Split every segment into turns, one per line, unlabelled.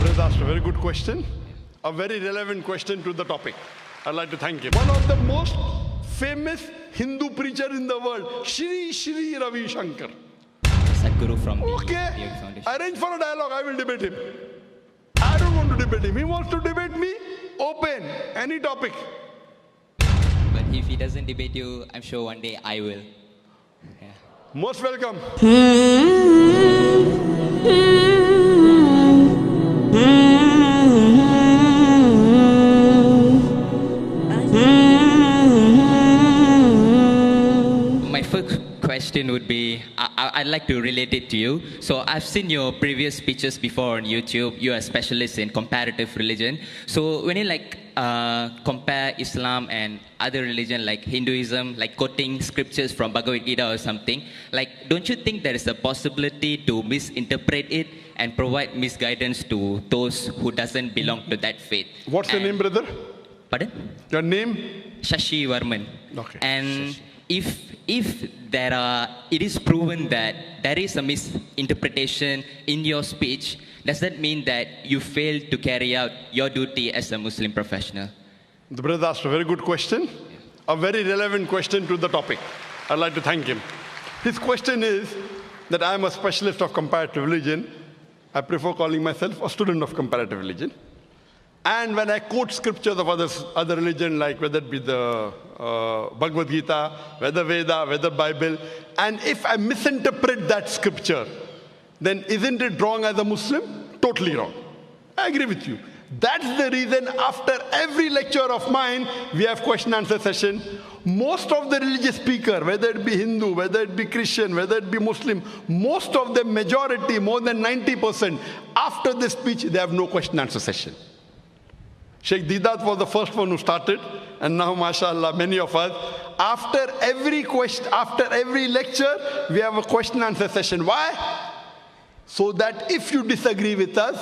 Brother asked a very good question, a very relevant question to the topic. I'd like to thank him. One of the most famous Hindu preacher in the world, Shri Ravi Shankar.
Sadhguru from the
Okay,
Yogi Foundation.
arrange for a dialogue, I will debate him. I don't want to debate him. He wants to debate me, open, any topic.
But if he doesn't debate you, I'm sure one day I will. Yeah.
Most welcome.
My first question would be, I'd like to relate it to you. So I've seen your previous speeches before on YouTube. You're a specialist in comparative religion. So when you compare Islam and other religion like Hinduism, like quoting scriptures from Bhagavad Gita or something, don't you think there is a possibility to misinterpret it and provide misguidance to those who doesn't belong to that faith?
What's your name, brother?
Pardon?
Your name?
Shashi Varman.
Okay.
And
Shashi.
if it is proven that there is a misinterpretation in your speech, does that mean that you failed to carry out your duty as a Muslim professional?
The brother asked a very good question, a very relevant question to the topic. I'd like to thank him. His question is that I am a specialist of comparative religion. I prefer calling myself a student of comparative religion. And when I quote scriptures of other religion, like whether it be the Bhagavad Gita, whether Veda, whether Bible, and if I misinterpret that scripture, then isn't it wrong as a Muslim? Totally wrong. I agree with you. That's the reason after every lecture of mine, we have question answer session. Most of the religious speaker, whether it be Hindu, whether it be Christian, whether it be Muslim, most of them, majority, more than 90%, after the speech, they have no question answer session. Sheikh Didat was the first one who started, and now, mashallah, many of us, after every lecture, we have a question answer session. Why? So that if you disagree with us,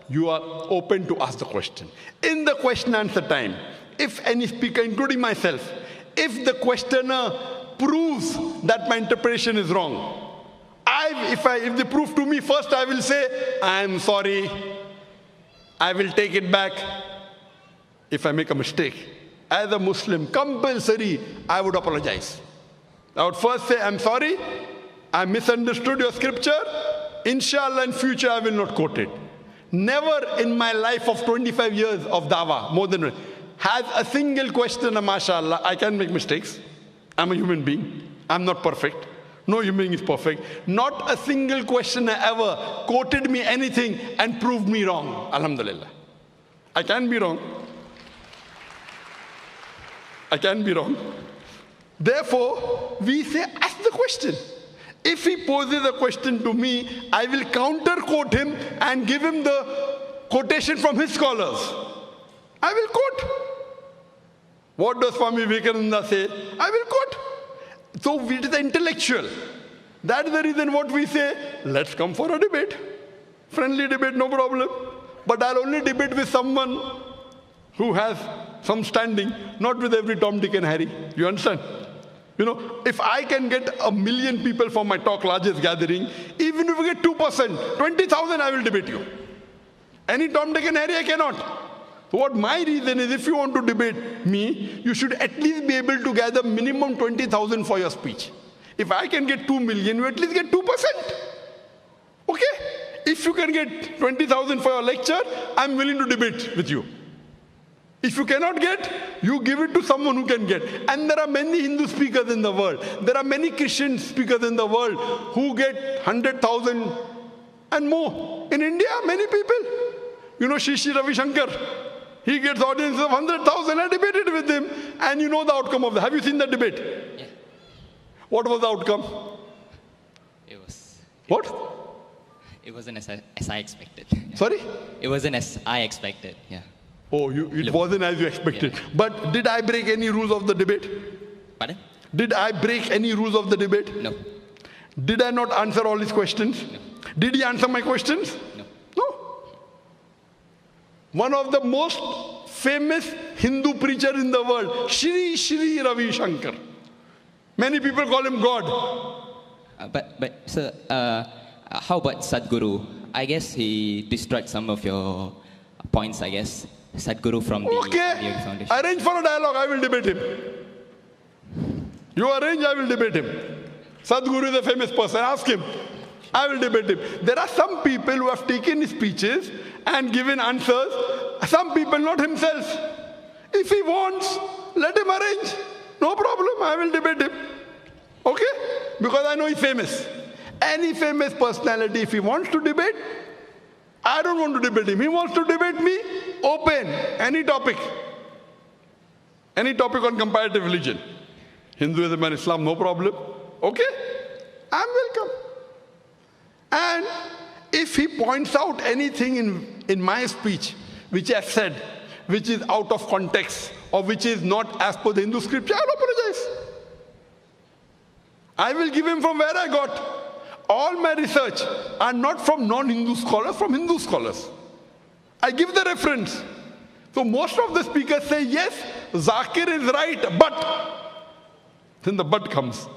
you are open to ask the question. In the question answer time, if any speaker, including myself, if the questioner proves that my interpretation is wrong, if they prove to me, first I will say, I am sorry, I will take it back. If I make a mistake, as a Muslim, compulsory, I would apologize. I would first say, I'm sorry, I misunderstood your scripture. Inshallah, in future, I will not quote it. Never in my life of 25 years of dawah, more than has a single question, mashallah, I can make mistakes. I'm a human being. I'm not perfect. No human being is perfect. Not a single questioner ever quoted me anything and proved me wrong. Alhamdulillah. I can be wrong. I can be wrong. Therefore, we say, ask the question. If he poses a question to me, I will counter quote him and give him the quotation from his scholars. I will quote. What does Swami Vivekananda say? I will quote. So it is intellectual. That is the reason what we say, let's come for a debate. Friendly debate, no problem. But I'll only debate with someone who has some standing, not with every Tom, Dick and Harry. You understand? You know, if I can get 1 million people for my talk, largest gathering, even if we get 2%, 20,000, I will debate you. Any Tom, Dick and Harry, I cannot. So what my reason is, if you want to debate me, you should at least be able to gather minimum 20,000 for your speech. If I can get 2 million, you at least get 2%. Okay? If you can get 20,000 for your lecture, I'm willing to debate with you. If you cannot get, you give it to someone who can get. And there are many Hindu speakers in the world. There are many Christian speakers in the world who get 100,000 and more. In India, many people. You know, Shri Ravi Shankar. He gets audiences of 100,000. I debated with him. And you know the outcome of that. Have you seen that debate?
Yeah.
What was the outcome? What?
It wasn't as I expected. Yeah.
Sorry?
It wasn't as I expected, yeah.
Oh, it wasn't as you expected. Yeah. But did I break any rules of the debate?
Pardon?
Did I break any rules of the debate?
No.
Did I not answer all his questions?
No.
Did he answer my questions?
No.
No. One of the most famous Hindu preacher in the world, Shri Ravi Shankar. Many people call him God.
But sir, how about Sadhguru? I guess he destroyed some of your points, I guess. Sadhguru from the
Okay.
Foundation.
Arrange for a dialogue, I will debate him. You arrange, I will debate him. Sadhguru is a famous person, ask him. I will debate him. There are some people who have taken his speeches and given answers. Some people, not himself. If he wants, let him arrange. No problem, I will debate him. Okay? Because I know he's famous. Any famous personality, if he wants to debate, I don't want to debate him. He wants to debate me, open, any topic. Any topic on comparative religion. Hinduism and Islam, no problem. Okay? I'm welcome. And if he points out anything in my speech, which I've said, which is out of context, or which is not as per the Hindu scripture, I'll apologize. I will give him from where I got. All my research are not from non-Hindu scholars, from Hindu scholars. I give the reference. So most of the speakers say, yes, Zakir is right, but. Then the but comes.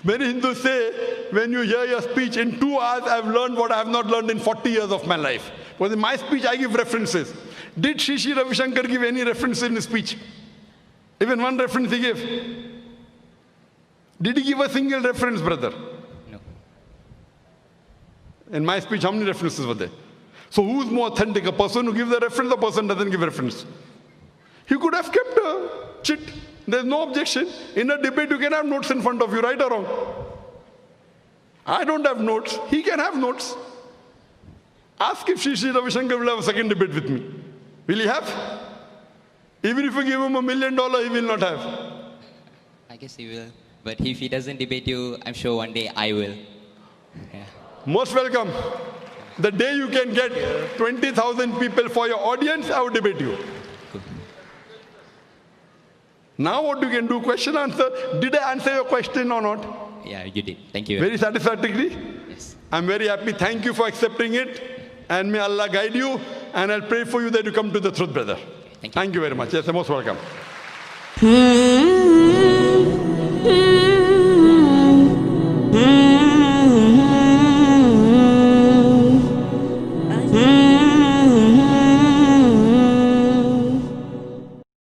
Many Hindus say, when you hear your speech, in 2 hours I've learned what I have not learned in 40 years of my life. Because in my speech I give references. Did Shri Ravi Shankar give any references in his speech? Even one reference he gave. Did he give a single reference, brother?
No.
In my speech, how many references were there? So who's more authentic, a person who gives a reference, a person doesn't give a reference? He could have kept a chit. There's no objection. In a debate, you can have notes in front of you, right or wrong. I don't have notes. He can have notes. Ask if Shri Ravi Shankar will have a second debate with me. Will he have? Even if you give him $1 million, he will not have.
I guess he will. But if he doesn't debate you, I'm sure one day I will. Yeah.
Most welcome. The day you can get 20,000 people for your audience, I will debate you.
Cool.
Now what you can do, question answer. Did I answer your question or not?
Yeah, you did. Thank you.
Very satisfactorily?
Yes.
I'm very happy. Thank you for accepting it. And may Allah guide you. And I'll pray for you that you come to the truth, brother.
Thank you.
Thank you very much. Yes, you're most welcome.